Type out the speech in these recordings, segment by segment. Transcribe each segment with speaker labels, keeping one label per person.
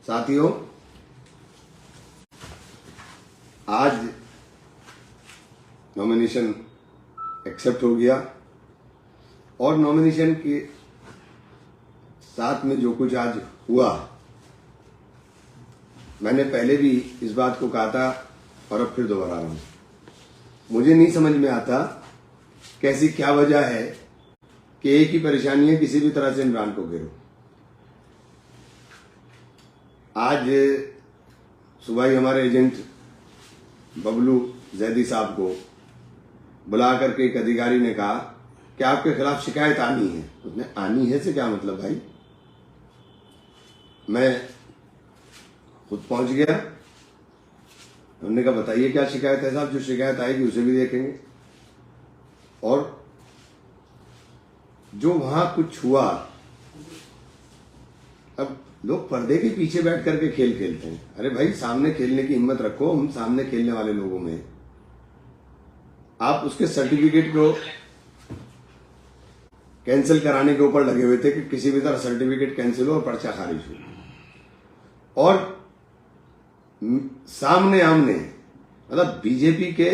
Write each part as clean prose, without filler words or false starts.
Speaker 1: साथियों, आज nomination accept हो गया और नॉमिनेशन के साथ में जो कुछ आज हुआ, मैंने पहले भी इस बात को कहा था और अब फिर दोहरा रहा हूं। मुझे नहीं समझ में आता कैसी क्या वजह है कि एक ही परेशानी है, किसी भी तरह से इमरान को घेरो। आज सुबह ही हमारे एजेंट बबलू जैदी साहब को बुला करके एक अधिकारी ने कहा कि आपके खिलाफ शिकायत आनी है। उसने आनी है से क्या मतलब भाई? मैं खुद पहुंच गया। हमने कहा बताइए क्या शिकायत है साहब, जो शिकायत आएगी उसे भी देखेंगे। और जो वहां कुछ हुआ, अब लोग पर्दे के पीछे बैठ करके खेल खेलते हैं। अरे भाई, सामने खेलने की हिम्मत रखो। हम सामने खेलने वाले लोगों में आप उसके सर्टिफिकेट को कैंसिल कराने के ऊपर लगे हुए थे कि किसी भी तरह सर्टिफिकेट कैंसिल हो और पर्चा खारिज हो। और सामने आमने मतलब बीजेपी के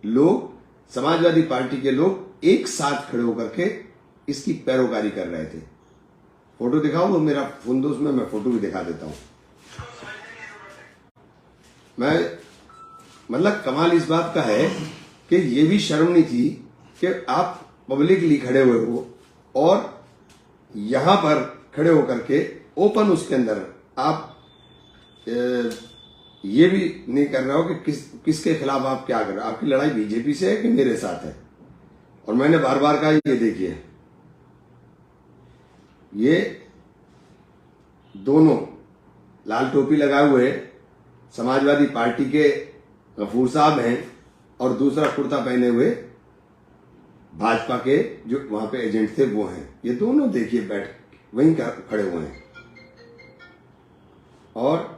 Speaker 1: लोग, समाजवादी पार्टी के लोग एक साथ खड़े होकर के इसकी पैरोकारी कर रहे थे। फोटो दिखाओ, वो मेरा फोन दो, उसमें मैं फोटो भी दिखा देता हूं। मैं मतलब कमाल इस बात का है कि ये भी शर्म नहीं थी कि आप पब्लिकली खड़े हुए हो और यहां पर खड़े होकर के ओपन उसके अंदर आप ये भी नहीं कर रहे हो कि किसके खिलाफ आप क्या कर रहे हो। आपकी लड़ाई बीजेपी से है कि मेरे साथ है? और मैंने बार बार कहा, ये देखिए, ये दोनों लाल टोपी लगाए हुए समाजवादी पार्टी के गफूर साहब हैं और दूसरा कुर्ता पहने हुए भाजपा के जो वहां पे एजेंट थे वो हैं। ये दोनों देखिए बैठ वहीं खड़े हुए हैं। और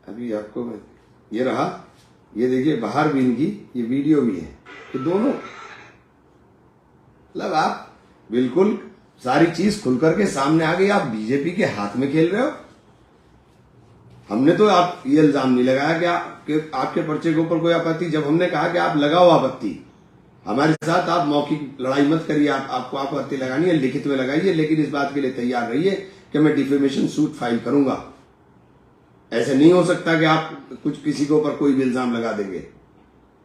Speaker 1: अभी आपको ये रहा, ये देखिए बाहर भी इनकी ये वीडियो भी है। ये दोनों मतलब आप बिल्कुल सारी चीज खुल करके सामने आ गई। आप बीजेपी के हाथ में खेल रहे हो। हमने तो आप ये इल्जाम नहीं लगाया कि आपके पर्चे के ऊपर कोई आपत्ति। जब हमने कहा कि आप लगाओ आपत्ति, हमारे साथ आप मौखिक लड़ाई मत करिए, आपको आपत्ति लगानी है लिखित में लगाइए, लेकिन इस बात के लिए तैयार रहिए कि मैं डिफेमेशन सूट फाइल करूंगा। ऐसे नहीं हो सकता कि आप कुछ किसी के ऊपर कोई भी इल्जाम लगा देंगे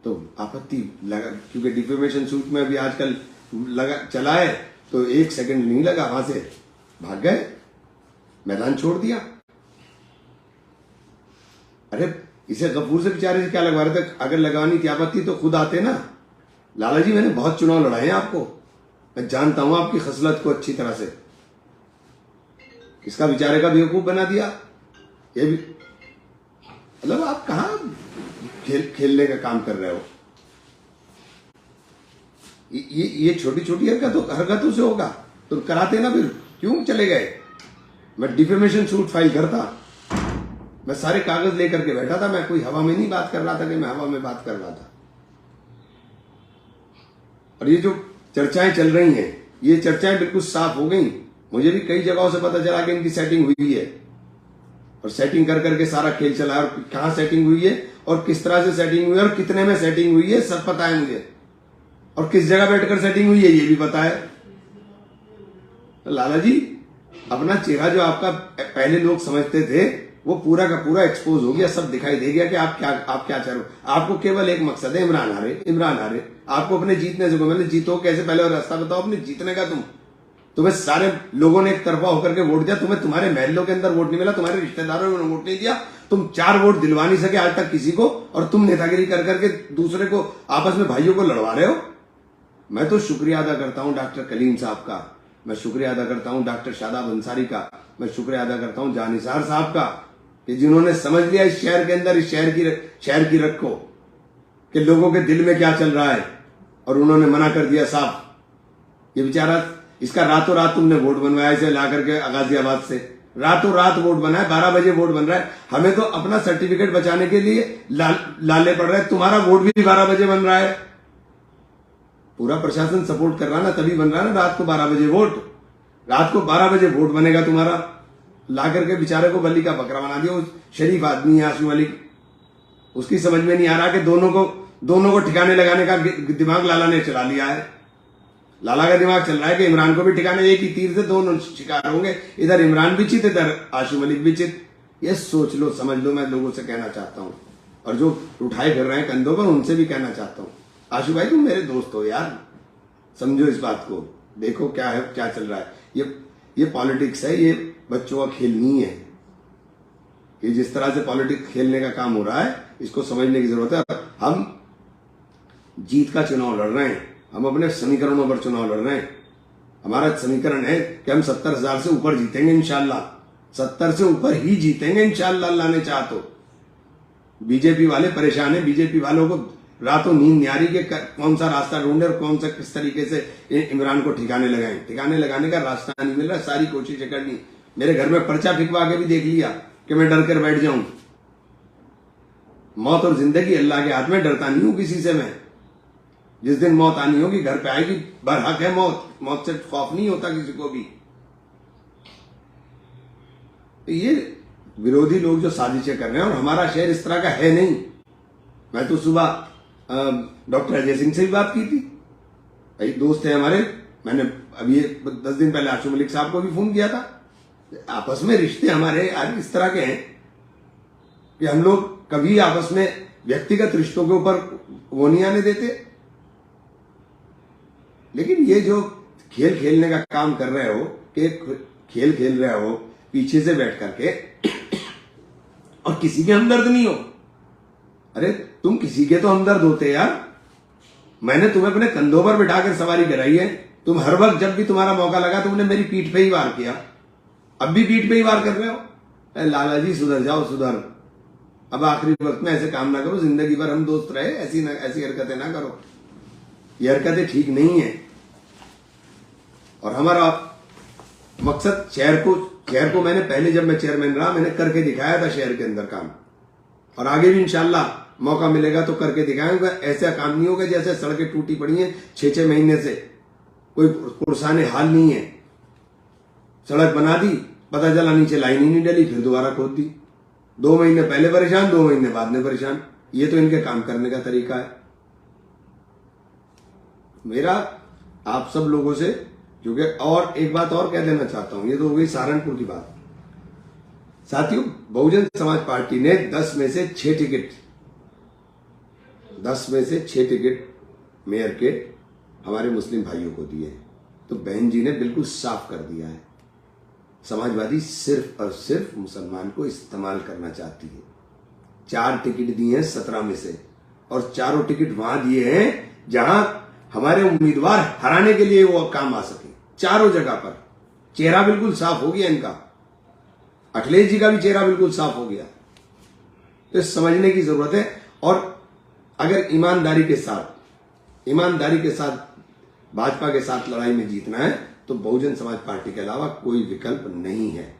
Speaker 1: तो आपत्ति लगा, क्योंकि डिफेमेशन सूट में अभी आजकल लगा चला है तो 1 सेकंड नहीं लगा, वहां से भाग गए, मैदान छोड़ दिया। अरे इसे गफूर से बेचारे से क्या लगवा रहे थे? अगर लगानी थी आपत्ति तो खुद आते ना। लाला जी, मैंने बहुत चुनाव लड़ाए हैं, आपको मैं जानता हूं आपकी खसलत को अच्छी तरह से। इसका बेचारे का बेवकूफ बना दिया। ये भी मतलब आप कहां खेलने का काम कर रहे हो? ये छोटी छोटी हरकतों से होगा तो कराते ना, फिर क्यों चले गए? मैं डिफेमेशन सूट फाइल करता, मैं सारे कागज लेकर के बैठा था। मैं कोई हवा में नहीं बात कर रहा था कि मैं हवा में बात कर रहा था। और ये जो चर्चाएं चल रही हैं, ये चर्चाएं बिल्कुल साफ हो गई। मुझे भी कई जगहों से पता चला कि इनकी सेटिंग हुई है और सेटिंग कर करके सारा खेल चला है। और कहां सेटिंग हुई है और किस तरह से सेटिंग हुई है और कितने में सेटिंग हुई है सब पता है मुझे। और किस जगह बैठकर सेटिंग हुई है ये भी पता है। तो लाला जी, अपना चेहरा जो आपका पहले लोग समझते थे वो पूरा का पूरा एक्सपोज हो गया, सब दिखाई दे गया कि आप क्या चाह रहे हो। आपको केवल एक मकसद है, इमरान हारे। आपको अपने जीतने से, मतलब जीतो कैसे, पहले रास्ता बताओ अपने जीतने का। तुम्हें सारे लोगों ने एक तरफा होकर के वोट दिया, तुम्हें तुम्हारे महलों के अंदर वोट नहीं मिला, तुम्हारे रिश्तेदारों ने वोट नहीं दिया, तुम 4 वोट दिलवा नहीं सके आज तक किसी को, और तुम नेतागिरी कर करके दूसरे को आपस में भाइयों को लड़वा रहे हो। मैं तो शुक्रिया अदा करता हूं डॉक्टर कलीम साहब का, मैं शुक्रिया अदा करता हूं डॉक्टर शादाब अंसारी का, मैं शुक्रिया अदा करता हूं जानिसार साहब का, कि जिन्होंने समझ लिया इस शहर के अंदर, इस शहर की रख को, कि लोगों के दिल में क्या चल रहा है, और उन्होंने मना कर दिया साहब। ये बेचारा, इसका रातों रात तुमने वोट बनवाया इसे ला करके गाजियाबाद से, रातों रात वोट बना है, 12 बजे वोट बन रहा है। हमें तो अपना सर्टिफिकेट बचाने के लिए लाले पड़ रहे हैं, तुम्हारा वोट भी 12 बजे बन रहा है। पूरा प्रशासन सपोर्ट कर रहा ना, तभी बन रहा है ना रात को 12 बजे वोट। रात को 12 बजे वोट बनेगा तुम्हारा, ला करके बेचारे को बल्ली का बकरा बना दिया। उस शरीफ आदमी है आसिफ मलिक, उसकी समझ में नहीं आ रहा कि दोनों को ठिकाने लगाने का दिमाग लाला ने चला लिया है। लाला का दिमाग चल रहा है कि इमरान को भी ठिकाने, एक ही तीर से दोनों शिकार होंगे, इधर इमरान भी चित, इधर आसिफ मलिक भी चित। ये सोच लो, समझ लो, मैं लोगों से कहना चाहता हूं, और जो उठाए फिर रहे हैं कंधों पर उनसे भी कहना चाहता हूं, आशु भाई तुम मेरे दोस्त हो यार, समझो इस बात को, देखो क्या है, क्या चल रहा है। ये पॉलिटिक्स है, ये बच्चों का खेल नहीं है। ये जिस तरह से पॉलिटिक्स खेलने का काम हो रहा है, इसको समझने की जरूरत है। हम जीत का चुनाव लड़ रहे हैं, हम अपने समीकरणों पर चुनाव लड़ रहे हैं। हमारा समीकरण है कि हम 70,000 से ऊपर जीतेंगे इंशाल्लाह, 70 से ऊपर ही जीतेंगे इंशाल्लाह, अल्लाह ने चाहा तो। बीजेपी वाले परेशान है, बीजेपी वालों को रातों नींद नहीं आ रही कि कौन सा रास्ता ढूंढे और कौन सा किस तरीके से इमरान को ठिकाने लगाएं। ठिकाने लगाने का रास्ता नहीं मिल रहा, सारी कोशिशें करनी। मेरे घर में पर्चा फिकवा के भी देख लिया कि मैं डर कर बैठ जाऊं। मौत और जिंदगी अल्लाह के हाथ में, डरता नहीं हूं किसी से मैं। जिस दिन मौत आनी होगी घर पे आएगी, बरहक है मौत से खौफ नहीं होता किसी को भी। ये विरोधी लोग जो साजिशें कर रहे हैं, और हमारा शहर इस तरह का है नहीं। मैं तो सुबह डॉक्टर अजय सिंह से भी बात की थी, भाई दोस्त है हमारे, मैंने अभी 10 दिन पहले आशु मलिक साहब को भी फोन किया था। आपस में रिश्ते हमारे आज इस तरह के हैं कि हम लोग कभी आपस में व्यक्तिगत रिश्तों के ऊपर वो नहीं आने देते। लेकिन ये जो खेल खेलने का काम कर रहे हो, कि खेल खेल रहे हो पीछे से बैठ करके और किसी के हमदर्द नहीं हो। अरे तुम किसी के तो हमदर्द होते यार। मैंने तुम्हें अपने कंधों पर बिठाकर सवारी कराई है, तुम हर वक्त जब भी तुम्हारा मौका लगा तुमने मेरी पीठ पे ही वार किया, अब भी पीठ पे ही वार कर रहे हो। लाला जी सुधर जाओ, सुधर, अब आखिरी वक्त में ऐसे काम ना करो, जिंदगी भर हम दोस्त रहे, ऐसी हरकतें ना करो, ये हरकतें ठीक नहीं है। और हमारा मकसद शहर को मैंने पहले जब मैं चेयरमैन रहा, मैंने करके दिखाया था शहर के अंदर काम, और आगे भी इंशाल्लाह मौका मिलेगा तो करके दिखाएंगे। ऐसा काम नहीं होगा जैसे सड़कें टूटी पड़ी हैं 6-6 महीने से, कोई पुरसाने हाल नहीं है। सड़क बना दी, पता चला नीचे लाइन ही नहीं डली, फिर दोबारा खोद दी। 2 महीने पहले परेशान, 2 महीने बाद में परेशान। ये तो इनके काम करने का तरीका है। मेरा आप सब लोगों से, क्योंकि और एक बात और कह देना चाहता हूं, ये तो हो गई सहारनपुर की बात। साथियों, बहुजन समाज पार्टी ने 10 में से 6 टिकट मेयर के हमारे मुस्लिम भाइयों को दिए हैं। तो बहन जी ने बिल्कुल साफ कर दिया है, समाजवादी सिर्फ और सिर्फ मुसलमान को इस्तेमाल करना चाहती है। 4 टिकट दिए हैं 17 में से, और चारों टिकट वहां दिए हैं जहां हमारे उम्मीदवार हराने के लिए वो काम आ सके। चारों जगह पर चेहरा बिल्कुल साफ हो गया इनका, अखिलेश जी का भी चेहरा बिल्कुल साफ हो गया। तो समझने की जरूरत है। और अगर ईमानदारी के साथ भाजपा के साथ लड़ाई में जीतना है तो बहुजन समाज पार्टी के अलावा कोई विकल्प नहीं है।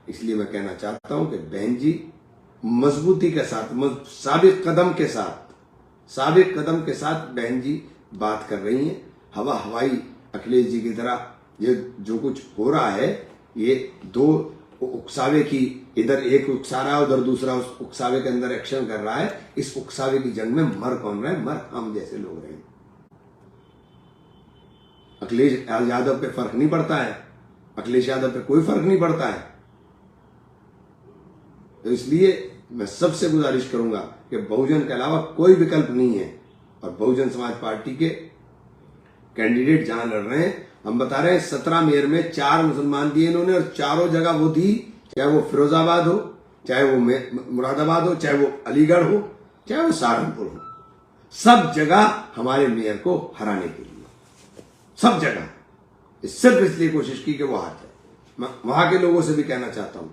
Speaker 1: इसलिए मैं कहना चाहता हूं कि बहन जी मजबूती के साथ, साबित कदम के साथ बहन जी बात कर रही हैं। हवाई अखिलेश जी की तरह ये जो कुछ हो रहा है, ये 2 उकसावे की, इधर एक उकसा रहा है, उधर दूसरा उस उकसावे के अंदर एक्शन कर रहा है। इस उकसावे की जंग में मर कौन रहे? मर हम जैसे लोग रहे। अखिलेश यादव पे फर्क नहीं पड़ता है, अखिलेश यादव पे कोई फर्क नहीं पड़ता है। तो इसलिए मैं सबसे गुजारिश करूंगा कि बहुजन के अलावा कोई विकल्प नहीं है। और बहुजन समाज पार्टी के कैंडिडेट जहां लड़ रहे हैं, हम बता रहे हैं 17 मेयर में 4 मुसलमान दिए इन्होंने, और चारों जगह वो दी, चाहे वो फिरोजाबाद हो, चाहे वो मुरादाबाद हो, चाहे वो अलीगढ़ हो, चाहे वो सहारनपुर हो, सब जगह हमारे मेयर को हराने के लिए, सब जगह सिर्फ इसलिए कोशिश की कि वो हार जाए। मैं वहां के लोगों से भी कहना चाहता हूं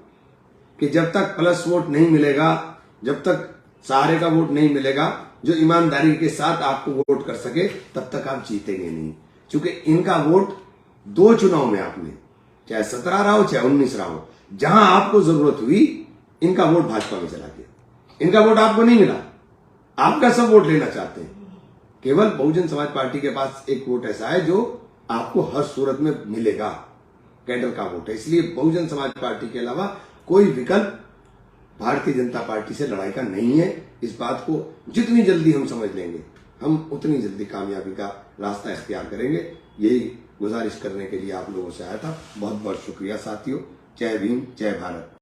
Speaker 1: कि जब तक प्लस वोट नहीं मिलेगा, जब तक सहारे का वोट नहीं मिलेगा जो ईमानदारी के साथ आपको वोट कर सके, तब तक आप जीतेंगे नहीं। क्योंकि इनका वोट 2 चुनाव में आपने, चाहे 17 रहा हो चाहे 19 रहा हो, जहां आपको जरूरत हुई इनका वोट भाजपा में चला गया। इनका वोट आपको नहीं मिला, आपका सब वोट लेना चाहते हैं। केवल बहुजन समाज पार्टी के पास एक वोट ऐसा है जो आपको हर सूरत में मिलेगा। कैडर का वोट है। इसलिए बहुजन समाज पार्टी के अलावा कोई विकल्प भारतीय जनता पार्टी से लड़ाई का नहीं है। इस बात को जितनी जल्दी हम समझ लेंगे, हम उतनी जल्दी कामयाबी का रास्ता इख्तियार करेंगे। यही गुजारिश करने के लिए आप लोगों से आया था। बहुत बहुत शुक्रिया साथियों। जय भीम, जय भारत।